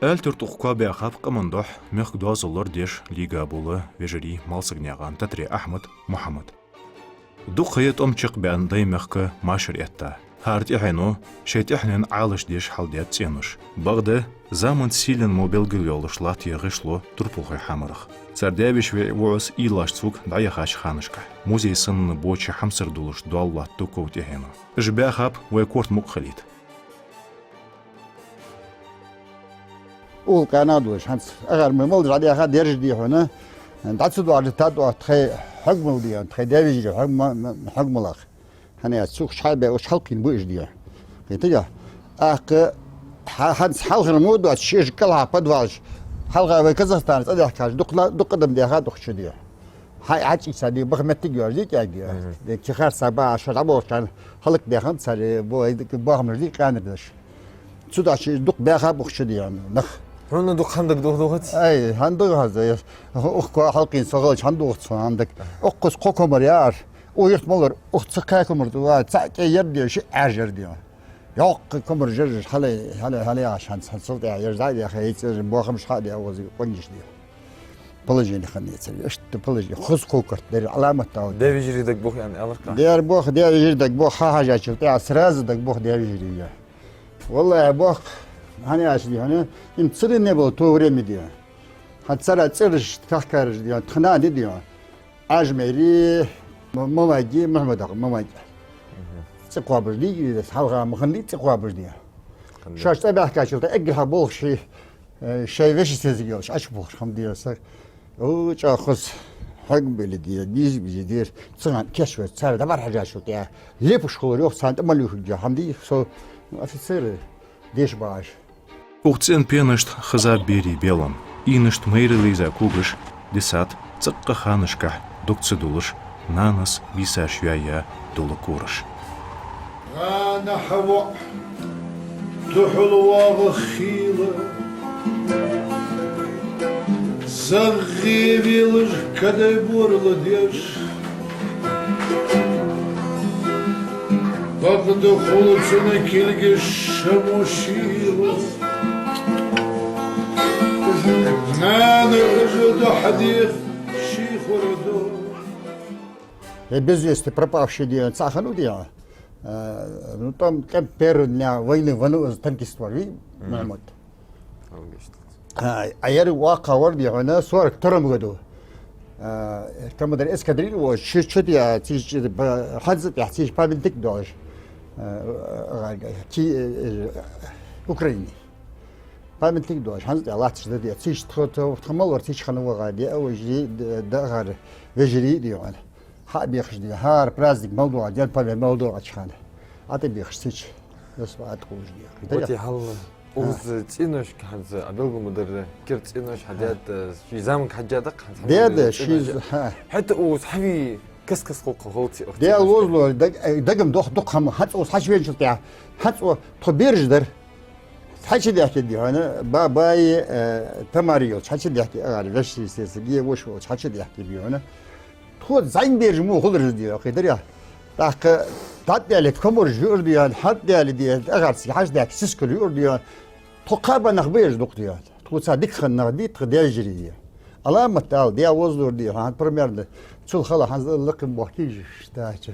Әлтір тұққа бәқап қымындық меқдуаз олар деш лига болы вежері малсығнеған Татри Ахмад Мухаммад. Дұқиет омчық бәндай меқкі машыр етті. Харт ихайну шейтихнен алыш деш халдет ценуш. Бағды заман силен мобилгіл олышла тиғышлу тұрпулғай хамырық. Цардевиш ве уыз илашцук даяхаш ханышка. Музей сынны бочы хамсырдулыш дуаллатту коутехену. Жбәқап ве корт мұққалит. Ул Канадуш, أغر ممل جدي أخذ درج دي هنا، دعسوا على تادو تخي حجم دي، تخي دافج حجم لاخ، هني السوق شعبي وش حلقين بوش دي، كتيجا، هاد حلقة المود والشيش كلها بدواج، حلقة بكازاخستان، أدي حكاش دق قدم دي أخذ دخش دي، هاي عادي سادي بخمت تيجي دي كأجي، دي كخير سبعة شرابو كان حلق دي خمس سادي بوهم دي كان دش، سودا شيء دق بيخا بخش دي نخ. هون دوق خندق دوغت اي هندق هذا اخ حلقين صغال هندق عندك اقص قوكمر يار ويحتمل اخت كاكمر دو تاك يردي شي اجر دي يوق كمر جرج حلي عشان صوت يرزاي يا اخي بوخم شحال اوزي قنجش دي بلجي خلني يصير اشت بلجي خص كوكر دير علامه تاع دافي جريدك بوخ يعني الرقم دير بوخ دير جريدك بوخ حاجه تاع سراز دك بوخ دير جري والله يا بوخ hani aşılıyor hani imtsiri ne bu doğru mi diyor. Hatsara çırış kahkarış diyor. Tına ne diyor. Ajmeri mamagi Mehmet Ağa mamagi. Çıkabır diyor. Halga mıhindi çıkabır diyor. Şaşta bahkaçıldı. Egha bol şey veşi seziyor. Aç bol ham diyorsak. O çakız hak böyle diyor. Biz diyor. Çıkan keşfet. Sarıda var haca şu diyor. Lepuş olur yok sandı maluk diyor. Ham diyor. So ofiseri deş baş. Уқцен пенышт хыза бери белым. Инышт мейрилиза кугыш, десат, цыққа ханышка, дұқцыдулыш, наныс биса шуяя дулы курыш. غانا حوا تحلوا خيلة زغيبيلج كده بورل ديش بقد خلصنا كيلج شموشيلة ما نرجد حديث شيخ وردو. Без вести пропавший день Сахану день. Ну там первый дня войны танкиство, Махмуд. А я واقع وردي هنا 42 году. كم در اسكادريل وشت يا تيجي حزت يحتاج بابنتك دوش. كي أوكراني. بابنتك دوش حزت الله تشدد تيجي تخمل ورتيجي خنوا غادي أو جي دغر وجري ديوان. ها بيخش دي هار برازك موضوع ديال بابل موضوع أشخان. عطي بيخش تيجي يسمع تقول دي. وتي حل اوز تينوش كحز ابلغو مدر كيرت تينوش حداد شي زامك حجادق دياد شي حتى اوز حبي كسكس قوق غوتي دي الوزلو دقم دوخ هم حتى اوز حاج وين شتيا حتى تبيرج در حاج دي احكي دي انا باي تماريو حاج دي احكي اغار وش سيسي وش حاج دي احكي بي انا تو زين بيرج مو خضر دي قدر يا داك تادي كمر جور دي حد دي اغار سي حاج داك سيسكل يور دي تقابل نخبير دوق دي تو صديق خنا دي تخدي جري علامه تاع دي وزلور دي هان بريمير تشل خلا لقم بوحكيج تاعتر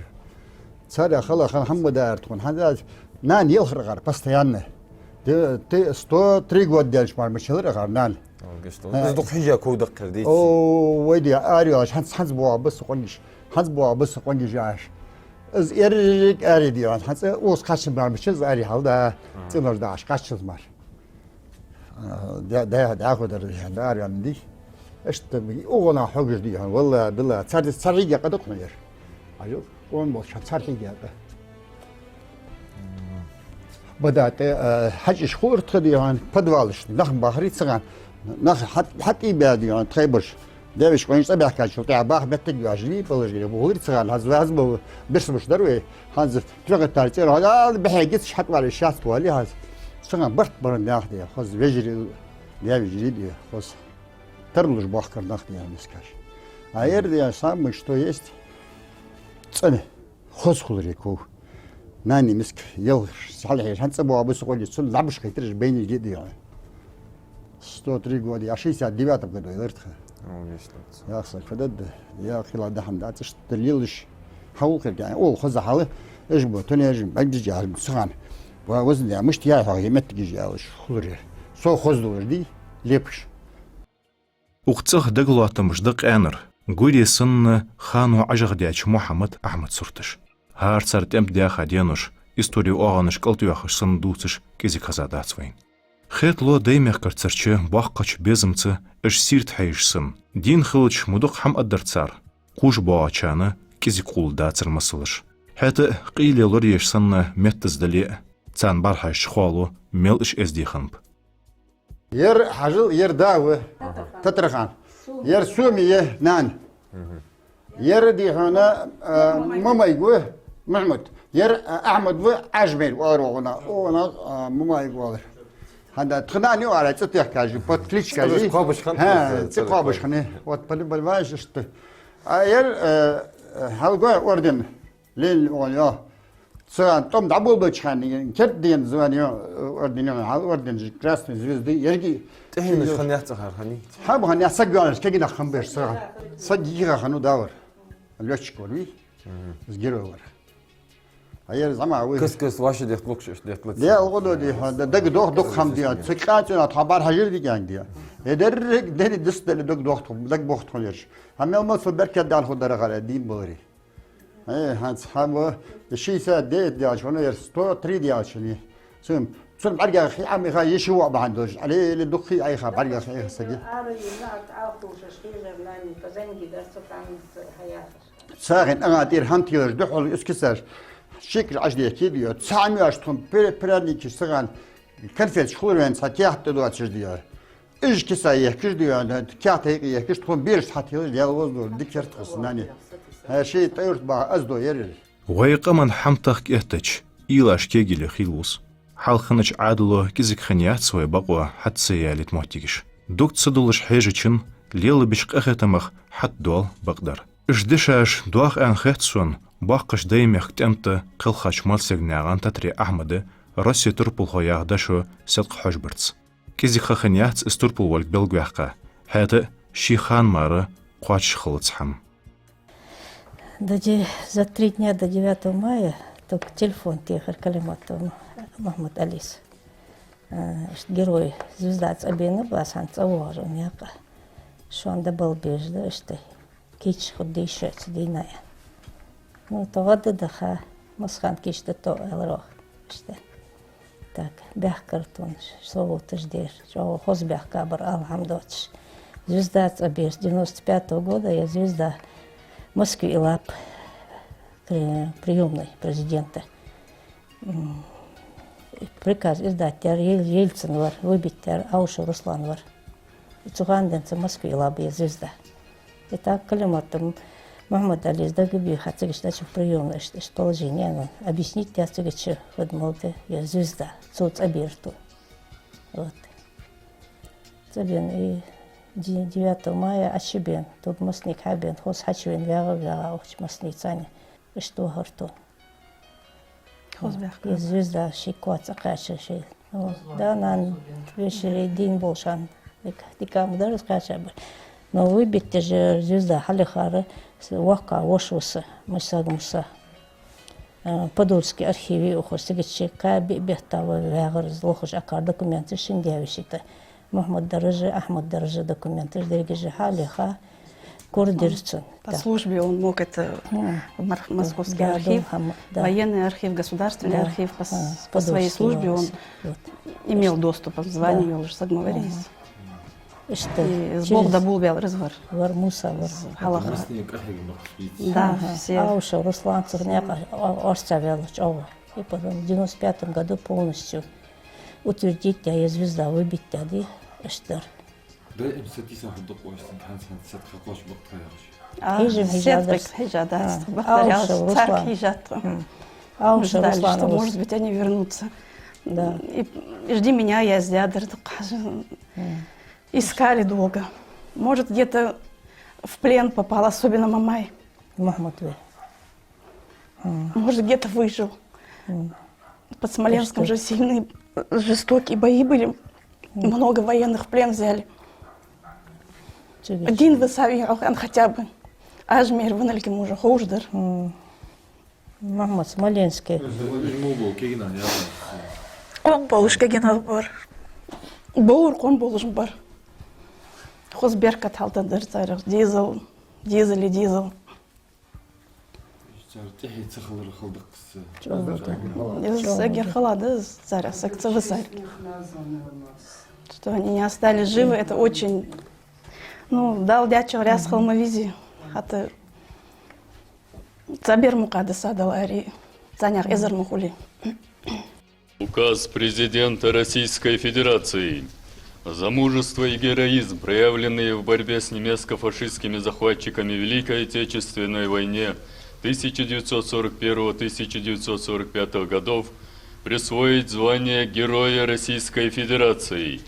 صار خلا محمد ارتون هذا نان يلخر غار باستيان تي ستو تريغو ديالش مار مشلر غار نان دوق حجه كو دقر دي او ويدي اريو حنز بو بس قنش حنز بو بس قنش جاش از يريك اري ديوان حنز اوس قاشم بار مشز اري حالدا تنور داش قاشز مار ده خدر ده اري عندي اشت اوغنا حوجر دي والله بالله تصريق قد قنير اجو قوم بوش تصريق بدات حج شهور تديان بدوالش نخ بحري صغان نخ حتى باديان تخيبش داوش كويس ابي احكي شو تاع باخ بتجاجلي بلجي بوغير صغان هاز بس مش دروي هاز تلقى تارتير هذا بحاجتش حتى على الشاس توالي هاز صغان برت برن ناخدي خذ بيجري داوي جديد خذ ترلج بحكر ناخدي مسكاش عير دي سام что есть цены خذ خلريكو ناني مسك يل صالح هنصبوا ابو سقول يسل لعبش خيترج بين الجدي يعني 103 года. Я 69 году, Иртха. Весело. يا أخي فدد يا أخي لا دحم دا تشتريلش حوقك يعني أول خذ حاله إجبو تاني إجم أجج على سخان ووزن يعني مش تيا حاجة متجي جالش خضر سو خذ دي ليبش Уқцах даглуатым ждық әнір. Гури сынны хану ажағдяч Мухаммад Ахмад суртыш. Хар цартем дяха денуш, историю оғаныш калтуяхыш сын дуцыш кезі казадацвайн. Хэтло даймех карцарчы баққач безімцы іш сирт хайыш сын. Дин хылыч мудық хам аддарцар. Қуш боачаны кезі қулда цырмасылыш. Хэті қилелыр еш сынны меттізділі. Цан бар хайш хуалу мел іш эздиханб. ير حجل ير داوة تترخان ير سومية نان ير دي هنا ماما يقول محمد ير أحمد وعجبين وأرونا ماما يقول هذا تخناني وعلى تطيح كاجي بطليش كاجي ها تقابش خني وتبلي بالواج اشت ير هالقوا وردن لين وياه سواء توم دابل بتشاني كردين زوانيو وردينيو هال وردين كراسن زوزدي يرجي تهين خن يحتخر خني حاب خن يسجل كينا خمبر سواء صديقة خنو داور اللوش كوري زجيرو ور هير زعما وي كس واش ديت لوكش ديت لت دي الغدو دي هذا دق دوخ خم دي سكاتنا خبر هجر دي جان دي يدرك دي دست دق دق بوخت خليش هم ما في بركه دال خضر غلا دين بوري ايه هانس حامو الشيء ساد دي عشان يرستو 3 دي عشان سم سم برجع خي عمي خا يشوا بعندوش عليه الدخي اي خا برجع خي سجي ساغن انا دير هانتير دخل اسكسر شكل عجلي كيديو تسعمي اشتم براني كي سغان كنفت شخور وين ساتيات دو اتشديو ايش كسايه كيديو كاتي كيشتم بيرش حتى يلوز ديكرت خصناني هالشيء طيرت بقى أزدو يرل ويقمن حمتخ كيهتج إيلاش كيجيلي خيلوس حالخنج عادلو كيزك خنيات سوي بقوة حد سيالت محتيجش دوك تصدولش حاجة ليل بشق أختمخ حد دول بقدر إش دشاش دواخ أن خيتسون باقش دايميخ تأمت قلخاش مالسيق ناغان تتري أحمد راسي تربول خوياغ داشو سلق حجبرتس كيزك خنيات استربول والك بلغويحقا هاتا شيخان مارا قواتش خلطس حم За 3 дня до 9 мая только телефон Тихар Калиматов Махмуд Алис. Герой звезда Цабина Басан Цавожен яка. Что он добыл бежда, что кич ходи шец диная. Ну то воды даха масхан кич да то элрох. Что так бях картон, что вот ждешь, что хоз бях кабар алхамдоч. Звезда Цабиш 95-го года я звезда Москвы и лап приемной президента. Приказ издать Ельцин вар, выбить Аушу Руслан вар. И Цуганденца Москвы и лап звезда. И так Калиматом Мухаммад Али сдагуби хацигич дачу приемной положение. Объяснить я цигичу подмолте я звезда. Цуц абирту. Вот. Цабин и 9 мая Ачибен, тут мостник Хабен, хос Хачвен вяга оч мостник Цани, что гортон. И звезда шикваца кача ши. Да, нан вечер день болшан, дикам даже скача бы. Но выбить же звезда Халихара, Вака, Ошуса, Масагмуса, Подольский архиве ухостигичи, Каби, Бехтава, Вягар, Злохаш, Акар, документы Шиндявишита. Махмуд Даражи, Ахмад Даражи документы, Дерегежи Халиха, Курдирцун. По службе он мог это Московский архив, военный архив, государственный архив. По своей службе он имел доступ, звание вел уже сагмаварис. И сбог да был бел развар. Вармуса, Халаха. Да, все. Ауша, Руслан, Цурняка, Орца Велыч, Ова. И потом в 95 году полностью утвердить я звезда, выбить тяди, эштер. Да, им сатисан худок ойстан, хансан сат хакош бактаяш. Хижим хижада, повторялся, царь хижат. Ауша, Руслан, что, может быть, они вернутся. Да. И жди меня, я с дядой. Искали долго. Может, где-то в плен попал, особенно Мамай. Махмутве. Может, где-то выжил. Под Смоленском же сильные, жестокие бои были. Много военных в плен взяли. Один высавий хотя бы. Ажмир вынальки мужа хуждар. Махмуд Смоленский. Он болышка генал бар. Баур кон болышым бар. Хозберка талтадыр царах. Дизел. تحية تخلر خلدق Сагер халады царя, сакцевый царь. Что они не остались живы, это очень... Ну, дал дячу ряс халмавизи. Это... Цабер мукадыса дал ари. Цанях эзер мухули. Указ президента Российской Федерации. За мужество и героизм, проявленные в борьбе с немецко-фашистскими захватчиками в Великой Отечественной войне 1941-1945 годов, присвоить звание Героя Российской Федерации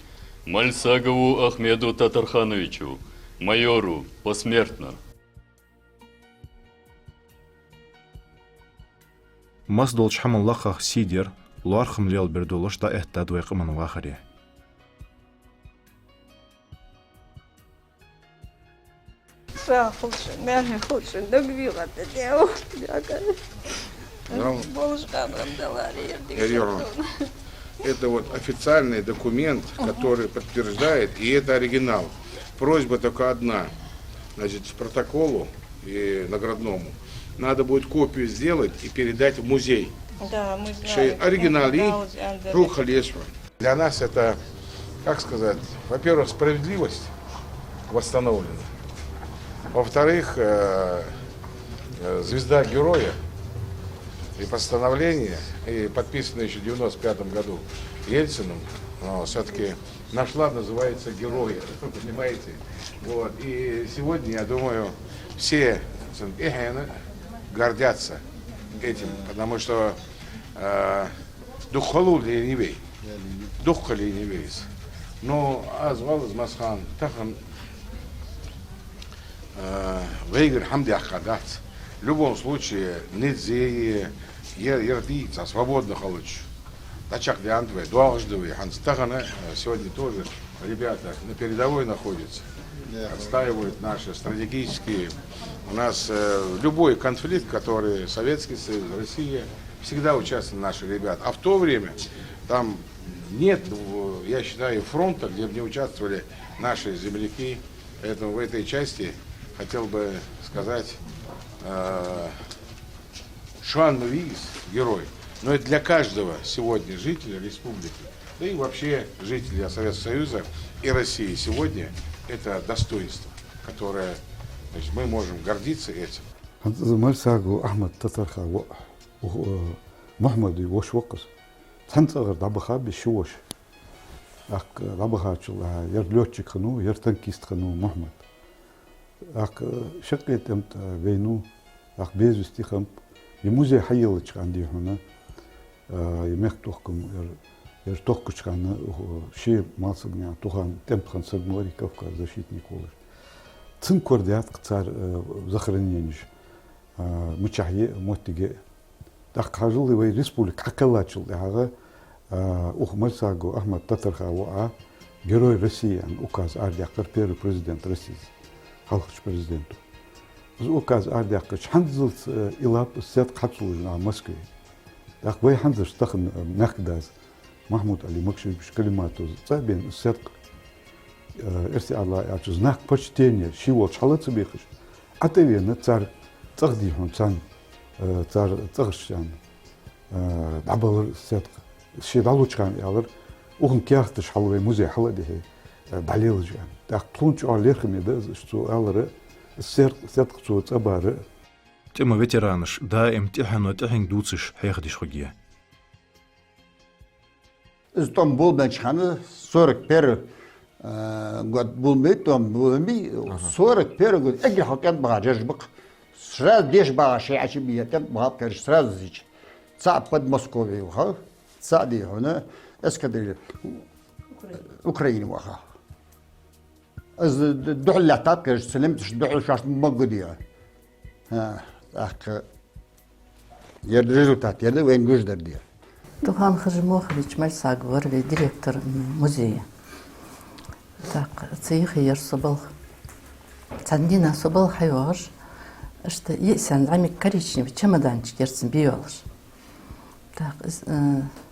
Мальсагову Ахмеду Татархановичу, майору, посмертно. Маздолч хамаллахах сидер, луархам лел бердулош да эхта дуэкыман вахари. Это вот официальный документ, который подтверждает, и это оригинал. Просьба только одна, значит, протоколу и наградному надо будет копию сделать и передать в музей. Да, мы знаем. Оригинали Рухалешва. Для нас это, как сказать, во-первых, справедливость восстановлена. Во-вторых, звезда героя и постановление, и подписанное еще в 1995 году Ельциным, все-таки наш лад называется «Герои», понимаете? Вот. И сегодня, я думаю, все гордятся этим, потому что дух халу ленивей, дух ленивейс. Но азвал из Масхан, тахан Вейгер Хамди Ахадат. В любом случае, нельзя ердиться, свободно халыч. Тачак Диантве, Дуалждовый, Ханстагана, сегодня тоже ребята на передовой находятся, отстаивают наши стратегические. У нас любой конфликт, который Советский Союз, Россия, всегда участвовали наши ребята. А в то время там нет, я считаю, фронта, где бы не участвовали наши земляки. Поэтому в этой части хотел бы сказать, Шуан Мавиис, герой, но это для каждого сегодня жителя республики, да и вообще жителей Советского Союза и России сегодня это достоинство, которое, значит, мы можем гордиться этим. Мальсагу Ахмед Татарха Мухаммад Вош Вокас. Центр Дабаха Бишуш. Ак Дабаха чула летчик хану, танкист хану Мухаммад. Ак шакет эмт войну, ак без вести хам. И музей хаилыч анди хуна. Емех тухкам тухкуч хана ши малсагня тухан темпхан сагмори Кавказ защитник олыш. Цинкордиат цар захороненич. Мучахи мотиге. Так кажулый республика Хакалачил, ага, Мальсагу Ахмед Татарха, герой России, указ Ардякар, первый президент России, халкыч президенту. Указ Ардякар, ханзл илап сет хацул на Москве. Так вы ханзл штахан мякдаз, Махмуд Али Макшевич Калимату, цабен сет, эрси Аллах, ачу знак почтения, шиво чалацебехиш, а ты вена царь, цахдихон цан. Цар царшан дабл сет шидалучхан ялыр ухун кяхтыш халве музей халаде далилжан так тунч алерхме да что алры сет что цабары Тема ветераныш, да имтихану тихин дуциш хайхдиш хугия. Там был начхан 41 год был там был 41 год эги хакан багажбак. Сразу деш багаши ачибия там багаж сразу зич. Цап под Москвой уха. Цади хона эскадриль Украина уха. Аз дохля тапкаш слемтш дохляш могудия. Ах я результат я вен гуждар дия. Тухан Хажимохович Мальсагов, директор музея. Так, цих ярсобал. Цандина собал хайваш. Что есть амик коричневый чемоданчик ярсен биолож. Так,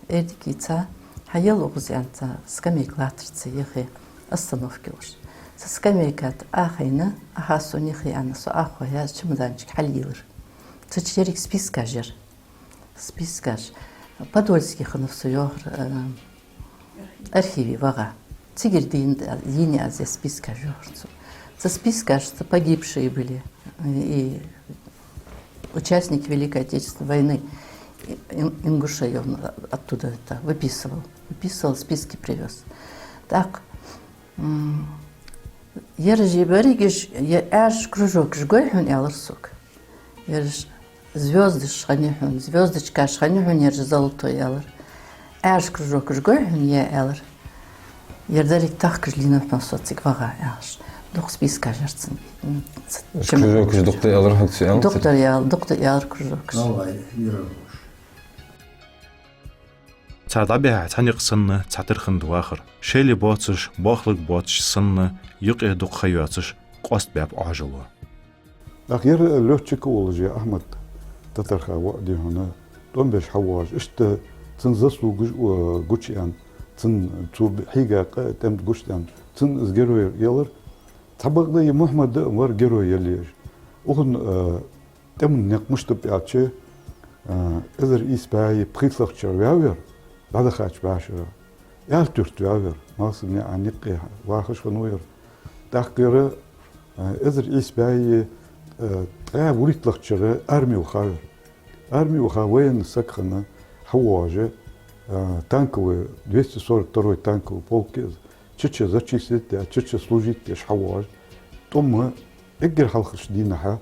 эдикица хаял угзянца скамейклатрцы ехи остановки уж. Со скамейкат ахайна ахасунихи анасу ахоя чемоданчик халилыр. Цочерик спискажер. Спискаж. Подольский ханусуёр архиве вага. Цигердин дини азе спискажер. За спискаж погибшие были и участники Великой Отечественной войны. Ингушей он оттуда это выписывал, списки привез. Так, я же берегиш, я аж кружок жгой хун ялырсук. Я же звезды шханихун, звездочка шханихун, я же золотой ялыр. Аж кружок жгой хун я ялыр. Я дарик так кружлинов на социк вага аж. Дух списка жерцен. Кружок же доктор ялыр хаксы ялыр. Доктор ялыр кружок. Цадабя цаник сынны цатырхын дуахыр. Шели боцыш, бохлык боцыш сынны, юк эдук хайуацыш, кост бәп ажылу. أخير لوتشك أولجي أحمد تترخى وقدي هنا دون بيش حواج إشت تنزسو جوشيان تن تو حيجا تم جوشيان تن إزجرو يلر تبغى ده محمد ده مر جرو يليش أخن تم نقمش تبيعتشي إذا رئيس باي بخيطلق شرياوير بعد خاتش باشرة يال ترتوير ما صنع عنيقي واخش خنوير تحقيره إذا رئيس باي وريطلق شري أرمي وخاوين سكخنا حواجه танковые 242 танковый полк чичи зачислить, чичи служить еш حواج том إجر حلقش دينها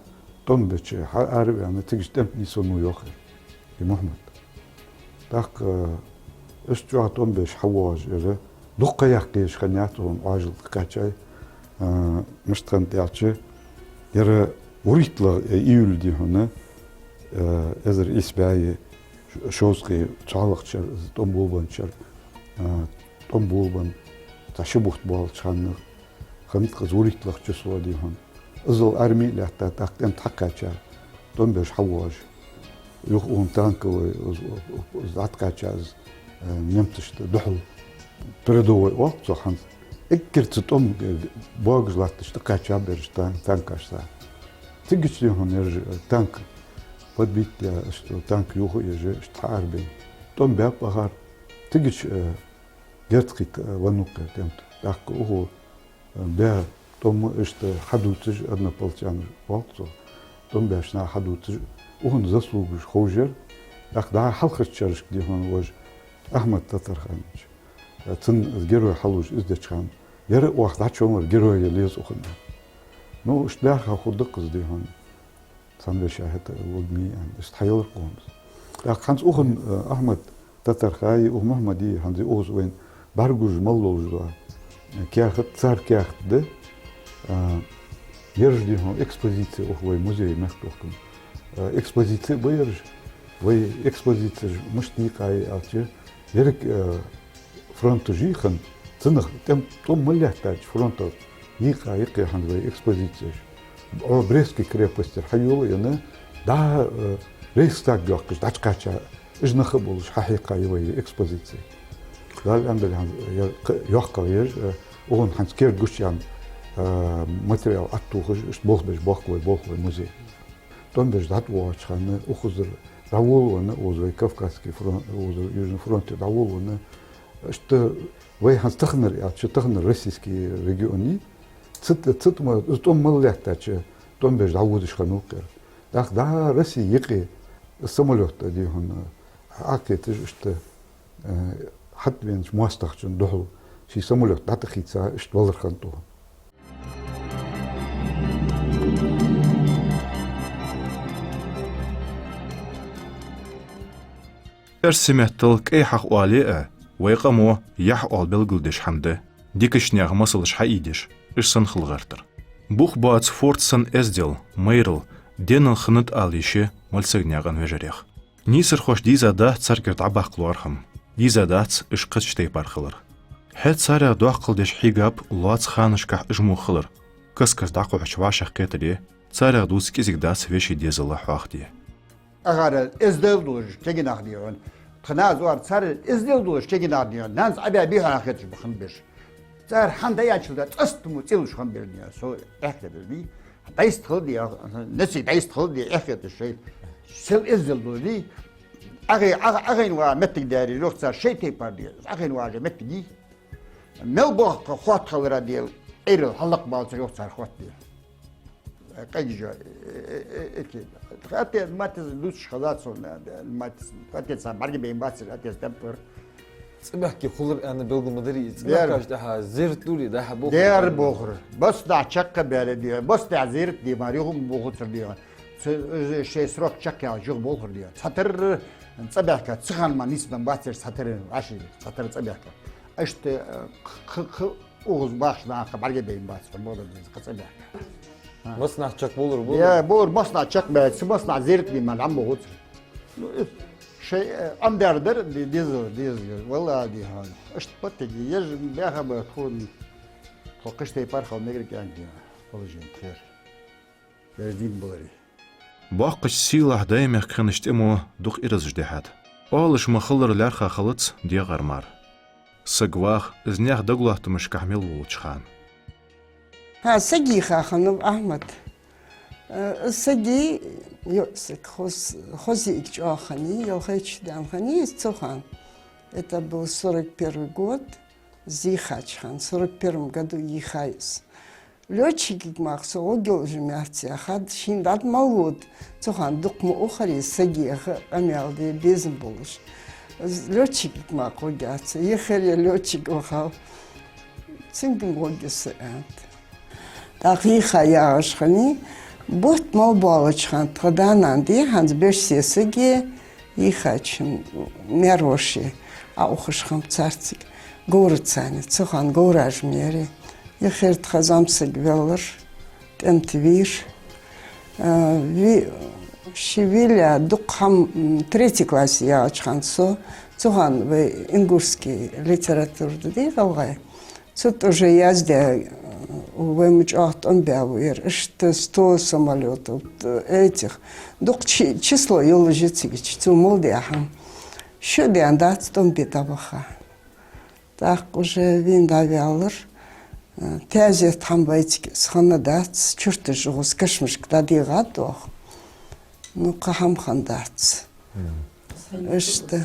том بتشي عارف أنا تيجي تمني سنو ياخر محمد تاك اشتوا том بش حواج إذا دقة يحكيش خنياتهم عاجل كاتشي مش تنتياتشي يرى وريطلا إيول دي هنا إذا إسباعي شوزقي تعلقشر том بولبن تشبهت بالشان خميت قزوريطلق جسوا دي هون أزل أرمي لحتى تاك أنت حكاتشا том بش حواج يخون تانك وزعت كاتشاز نمتش دحل تردوي وقت صحن إكرت том باغز لاتش تكاتشا برشتان تانكاشتا تيجي هون يرجع تانك подбить что танк юху еже штарбен том бяп багар тигич герцкит ванука темт так уху бя том что хадутж однополчан волцо том бяшна хадутж ухун заслугуш хожер так да халхачарш где он вож Ахмад Татарханович цин герой халуш издечхан яр вахта чомар герой лез ухун ну штляха худык где он سامي شاهد وجمي استحيل قومس. لكن أخن أحمد تترخاي ومحمدي هنزي أوز وين برجوج ملوج كياخت صار كياخت ده يرجع هون إكسبوزيتي أخوي موزي مختوكم إكسبوزيتي بيرج وي إكسبوزيتي مش تيقاي أتى يرك فرونتوجي خن تنخ تم مليحتاج فرونتو يقاي هنزي إكسبوزيتي بريسكي крепости حيول يعني دا ريستاك جاكش دا تكاتشا إيش نخبولش حقيقة يوي إكسبوزيتي دا الأمر يحقق يج وهون حنسكير جوشيان ماتريال أتوخش إيش بوخوي موزي تون بيش دات واش خان أخذر راول ونا وزوي كافكاسكي فرون وزوي يوجن فرونت راول ونا إيش وي حنستخنر يعني تخنر روسيسكي ريجيوني تصت ما توم مليحتاج توم بيج داودش خنوقر دا رسي يقي السمولوت دي هون عاكيتش اشت حد بينش مواستخشن دحو شي سمولوت دا تخيتسا اشت والر خنتو ارسمتل كي حق والي ويقمو يحقال بالقلدش حمده ديكشنيغ مسلش حايدش إرسن خلغرتر. بوخ باц фортсан эздел, мейрл, денен хнет алише, мальсегняган вежерех. Нисер хош дизада царкерт абах клуархам. Дизадац ишкыч тейпархылыр. حيت سارع دوحقل ديش حيقاب لواتس خانش كح اجمو خلر كسكس داقو عشواشح قيتلي سارع دوس كيزيك داس فيشي ديز الله حواختي أغار إزدل دوش تجي ناخديون تناز وار صار إزدل دوش تجي ناخديون ناز أبي بيها آخرش بخنبش صار حن دايا شلدا أستمو تيلوش خنبرنيا سو إحكي دي دايست خلدي نسي دايست خلدي إحكي الشيء سل إزدل دولي أغين وا متك داري لوخ صار شيء تيبار دي أغين وا متك دي ملبوخ خوات خلرا ديال إيرل حلق بالس لوخ صار خوات دي قيجا اكيد حتى ما تزلوش خلاص ما حتى سامرجي بين باس حتى تمبر صباحكي خلر انا بلغ مدري صباحكاش ده زيرت دولي ده بوخر ديار بوخر بس دا تشق بالدي بس دا زيرت دي ماريهم بوخر دي شيء سروك تشق جو بوخر دي ساتر صباحك تسخن ما نسبه باتر ساتر عشي ساتر صباحك اشت اوز باش دا خبرجي بين باس الموضوع دي صباحك مصنع تشك بولر يا بور مصنع تشك بس مصنع زيرت لي من عم بوخر شيء ام دردر ديز والله دي هذا اش بتجي يجب بها بتكون توقشت يبارخ ونجري عندي والله خير بردين بوري باقش سيلح دايما كانشت امو دوخ إرز جديحات اولش مخلر لارخا خلط دي غرمار سقواخ ازنياخ دقلوه تمش كحمل ووچخان ها سجي خاخنو أحمد السجي يوسك خوزي إكجاخني يلخيش دامخني استخان. Это был 41 год, Зихачхан, в 41 году Ехайс. Летчики махсу огел же мягче, хад шиндат малут, цохан дук му ухари сагех амялди безм булыш. Летчики мах огятся, ехали летчик охал, цингин огесы ант. Так Ехая ашхани, бот мал балачхан, тгаданан ди ханс бешсе саге Ехачин мероши. Аухашхам царцик, горцани, цохан гораж мери. Ехерт хазамсыг веллер, тентвир. Шивиля дукхам 3 класс я ачхансо, цохан в ингушский литератур дигалгай. Цот уже язде вымчахт он бявир, что 100 самолетов этих. Дук число юложицигич, цумолдяхам. Що діандат том бітабаха. Так уже він давялыр. Тәзе там байтик сханадат, чурты жуғыз кашмышк дадиға доқ. Ну қахам хандат. Ішті.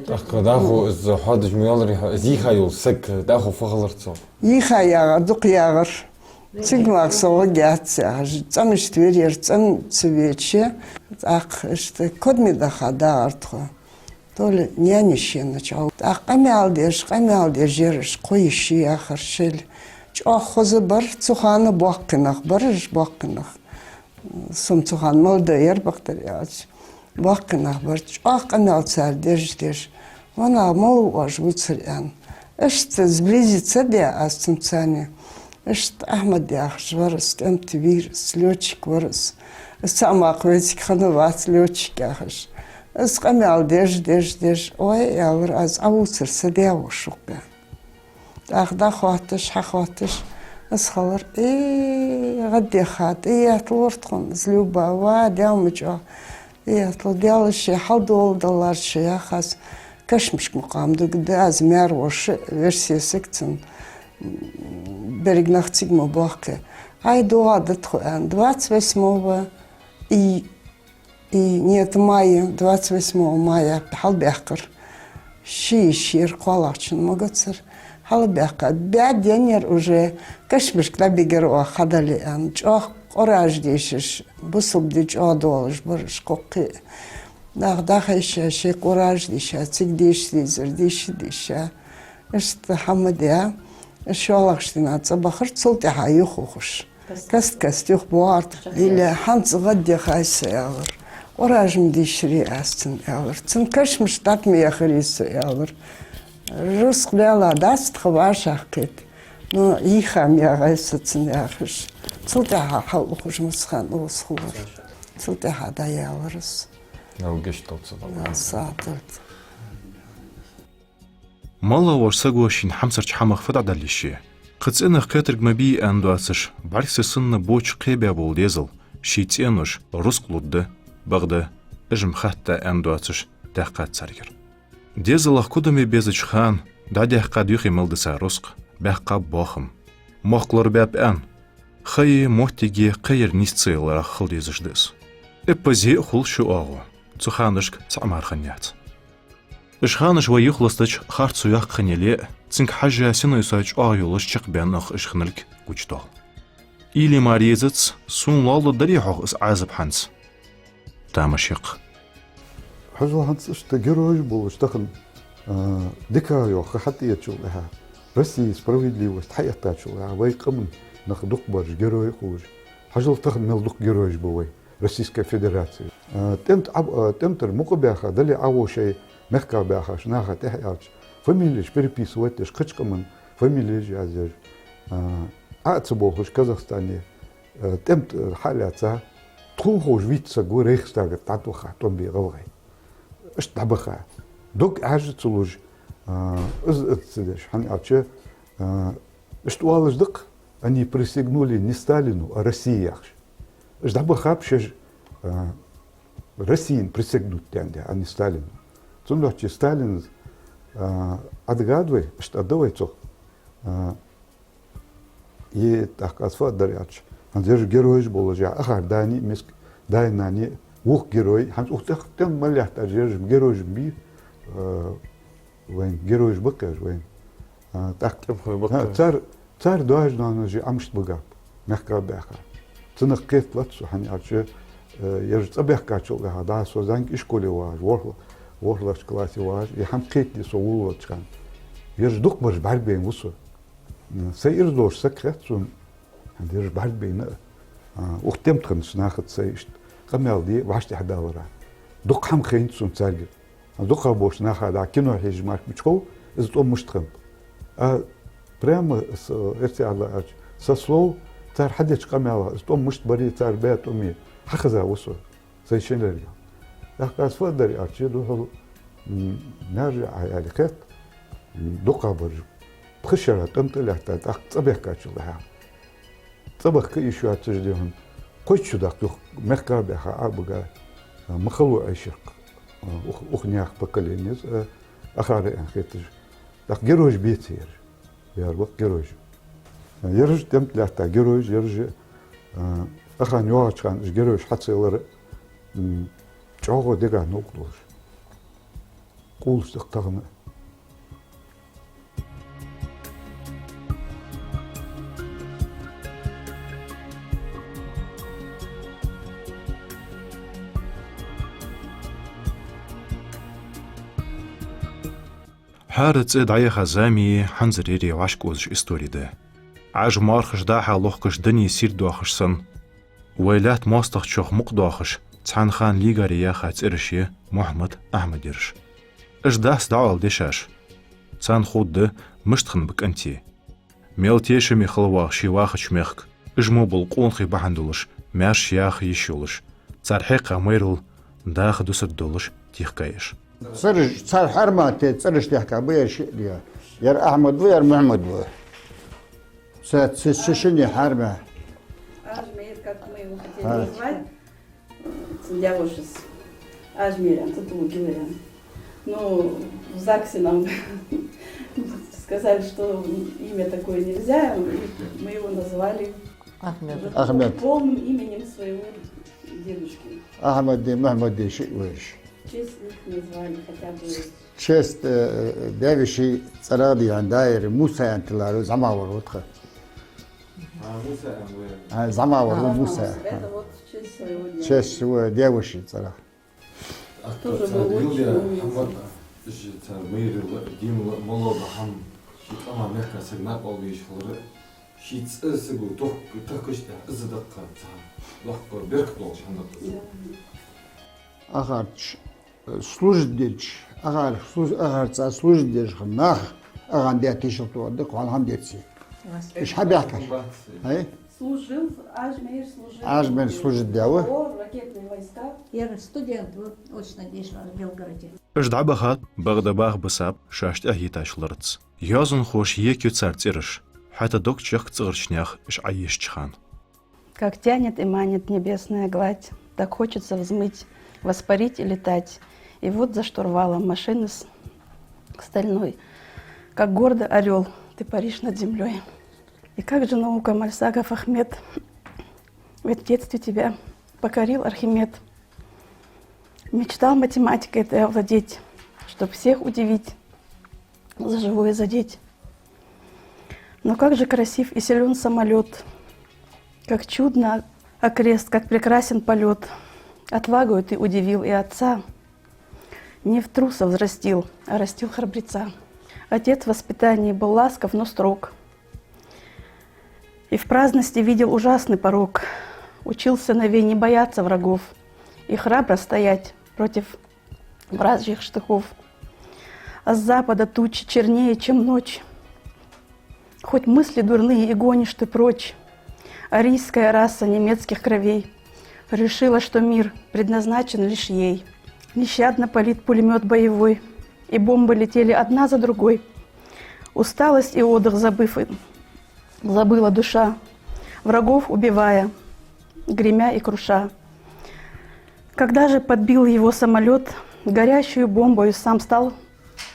Так, даху з хадж муялыр зихайыл сик, даху фағылырцо. Ихаяға, дуқ яғыр. Цигмақ соғы гәтсі. Цамыш тверер, цам цвече. Так, ішті, кодмедаха да артқы. То ли нянище начал. Так, камялдеш, жереш, қойши ахаршел. Чохозы бар, цуханы баққынақ, барыш баққынақ. Сом цухан молдайыр бақтарияч. Баққынақ бар, чох камялцар деш. Вона мол уаж выцарян. Эшті сблизиться де астымцане. Эшті Ахмад яхш варыс, эмті вирус, летчик варыс. Самақ ветик ханыват летчик яхш. Скамял деш. Ой, явыр аз ауцырса деу шуққа. Тағда хватыш. Асхалар, ғаддехат, атыл ортқын, злюба, деумыча. Атыл делыши, халдолдаларши, яхас. Кашмышк мұқамды гүді аз мәр ошы версиясықцын. Берегнақ цигму бақы. Ай дуады тхуэн, 28 нет, мая, 28 мая, халбяхкар. Шир, квалачин, магацар. Халбяхкар. 5 денер уже кашмышк лабигеру хадали ан. Чох ораж дешиш. Бусуб дич адолыш, барыш коқи. Дахдаха иша, шек ораж деша, цик деш деша. Эшті хамадия. Шуалақштина цабахар цулти хайух ухуш. Каст юх буарт. Или ханц гадди хайса явыр. Оражым дешри астын явыр. Цын кашмыш татми яхариса явыр. Руск ляла даст хвашах кет. Но ихам яғайса цын яхыш. Цулти хал ухуш мысхан уысхуар. Цулти хада явырыз. Нау гештолца. Сатырт. مالا ورساقوشين حمسرش حمخ فدع داليشي قصينخ كاترق مبي اندواسش باركس سن بوش قيبيا بول ديزل شيتينوش رسقلود بغدا اجم خاتا اندواسش دهقات سارير ديزل قدمي بيزج خان دا دهقات يخي ملدسا رسق بهقاب بوخم موخلر باب ان خي موتيجي قير نيستيل خل ديزج ديس ابزي خل شو اغو تخانشك تعمار خنيات اشخانش ويخلصتش خارت سوياق خنيلي تنك حاجة سنو يساج آيولش چق بيانخ اشخنلك كوچتو إلي ماريزتس سون لالو دريحوخ اس عازب حانس تامشيق حاجة هانس اشتاقيروش بولشتخن ديكا يوخ حتى يتشو لها رسي справедливость حقيقة تشو لها ويقمن نخ دقبر جيروي خوش حاجة لتخن ميل دق جيروش بوي Российская Федерация. Темтер мукобяха дали авошей мягко бяха шнаха техяч. Фамилия переписывать теж кычкамын фамилия жазер. Ацбохуш Казахстане. Темт халяца тухуш вица го Рейхстага татуха томби гавгай. Штабаха. Док ажцулуж цедеш хани аче штуалыш дык они присягнули не Сталину, а России. Штабаха пшеж Россиин присягнут тянде, а не Сталину. Цунлохчи Сталин отгадывай, что давайте и так асфаддаряч. Он же герой был же, ахар дани миск дайнани ух герой, han ухтах тем малята же герой би вен герой бакаж вен. Так царь должен же амшт богап, мягко бяха. Цунах кет латсу хани аче يرجع صبيح كاتشول هذا سوزانك إشكولي واج ورلا كلاسي واج يحم قيت سوول كان يرجع دق برج بعد بين وصل سير دوش سكرت سون عند يرجع بعد بين وختم تخنش ناخد سيشت قمال دي وعشت حدا ورا دق حم خين سون تسجل دق بوش ناخد كينو هيج مارك بتشكو إذا تقوم مش تخم برام إرتي على سسلو تار حدش قمال إذا تقوم مش بري تار بيت أمي حخذا وصل زي شنريا لكن أسفل أرشي دوحو نرجع على كات دقة برج بخشرة تمتلح تاك صبيح كاتشو لها صبح كي شو تجديهم قيت شو داك مخكا بها أبغى مخلو عشق أخنياخ بكلينيز أخاري أنخيتج لك جروج بيتير ياربق جروج يرج تمتلح تا جروج يرج أخان يوعد كان إشجروش حتى يلر جاغو ديجا نقطوش قول استقطعنا حارت دعية خزامي حنزريري واشكوزش استوري ده عاج مارخش داحا لوخكش دني سير دواخش سن ويلات ماستخ شوخ مقداخش تحان خان ليغاريا خات إرشي محمد أحمد إرش إش داس دعوال ديشاش تان خود ده مشتخن بك أنتي ميلتيش ميخلواخ شيواخش ميخك إجمو بالقون خي بحندولش ماش ياخ يشولش تارحيقا ميرل داخ دوسر دولش تيخكايش صار حرماتي صرش تحكى بيا شيء يا أحمد ويا محمد ويا سشني حرمه Ажмир, как мы его хотели назвать, Цендявошис, Ажмирян, Татулукиварян. Ну, в ЗАГСе нам сказали, что имя такое нельзя, мы его назвали Ахмед. Полным именем своего дедушки. Ахмед Махмад Шиуэш. Честь их назвали хотя бы. Честь Девиши Цараби Андайр Муса Антилару Замавар Утха. Замавар Муса. Это вот честь своего деда. Честь своего девушки Царах. Тоже был очень умный. Агарч служдич, агар служдич нах, аган дятишл то, да квалхам детси. Ишхабякаш. Служил, Ажмир служил. Ажмир служит дявы. Ракетные войска. Я студент, вот очно дешево в Белгороде. Ждабахат багдабах бысап шашт ахиташларц. Язун хош екю царцирыш. Хата док чех цирчнях иш аишчхан. Как тянет и манит небесная гладь, так хочется взмыть, воспарить и летать. И вот за штурвалом машины стальной, как гордо орел, ты паришь над землей. И как же наука Мальсагов Ахмед, ведь в детстве тебя покорил Архимед. Мечтал математикой ты овладеть, чтоб всех удивить, за живое задеть. Но как же красив и силен самолет, как чудно окрест, как прекрасен полет. Отвагою ты удивил и отца, не в труса взрастил, а растил храбреца. Отец в воспитании был ласков, но строг, и в праздности видел ужасный порок. Учил сыновей не бояться врагов и храбро стоять против вражьих штыков. А с запада тучи чернее, чем ночь. Хоть мысли дурные и гонишь ты прочь, арийская раса немецких кровей решила, что мир предназначен лишь ей. Нещадно палит пулемет боевой, и бомбы летели одна за другой. Усталость и отдых забыла душа, врагов убивая, гремя и круша. Когда же подбил его самолет, горящую бомбою сам стал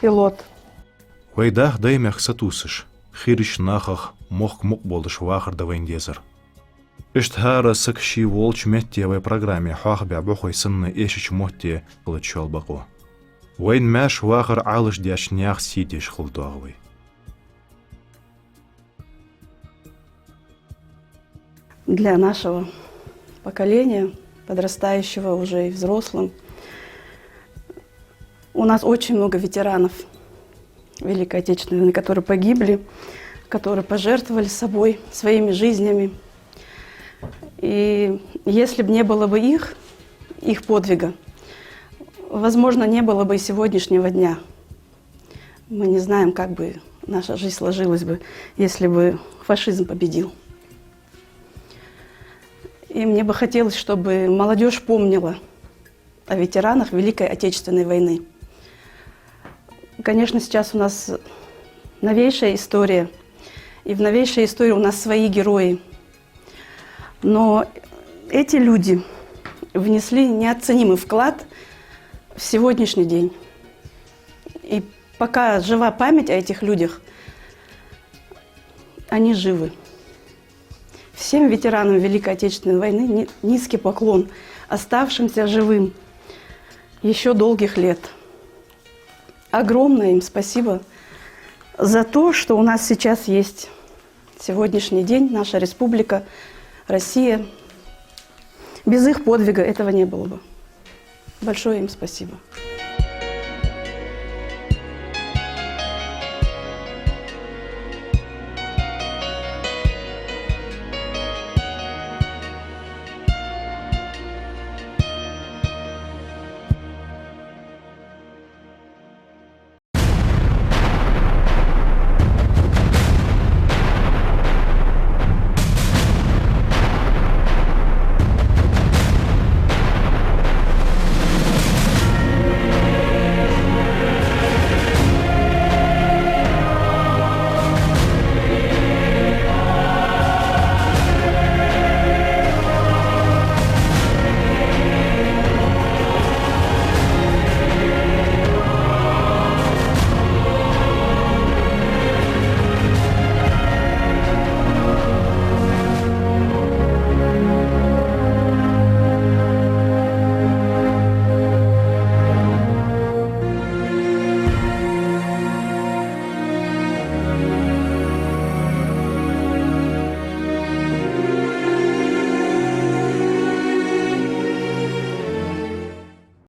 пилот. Вайдах даймях сатусыш. Хириш нахах мох мук болдыш вахарда вайндезер. Иштхара сакши волч меттевой программе хахбя бухой сынны эшич мотте кылычал баку. Вайн мәш вахар алыш дяшнях сидеш хылдуагвай. Для нашего поколения, подрастающего уже и взрослым, у нас очень много ветеранов Великой Отечественной войны, которые погибли, которые пожертвовали собой, своими жизнями. И если бы не было бы их подвига, возможно, не было бы и сегодняшнего дня. Мы не знаем, как бы наша жизнь сложилась бы, если бы фашизм победил. И мне бы хотелось, чтобы молодежь помнила о ветеранах Великой Отечественной войны. Конечно, сейчас у нас новейшая история, и в новейшей истории у нас свои герои. Но эти люди внесли неоценимый вклад в сегодняшний день. И пока жива память о этих людях, они живы. Всем ветеранам Великой Отечественной войны низкий поклон, оставшимся живым еще долгих лет. Огромное им спасибо за то, что у нас сейчас есть сегодняшний день, наша республика, Россия. Без их подвига этого не было бы. Большое им спасибо.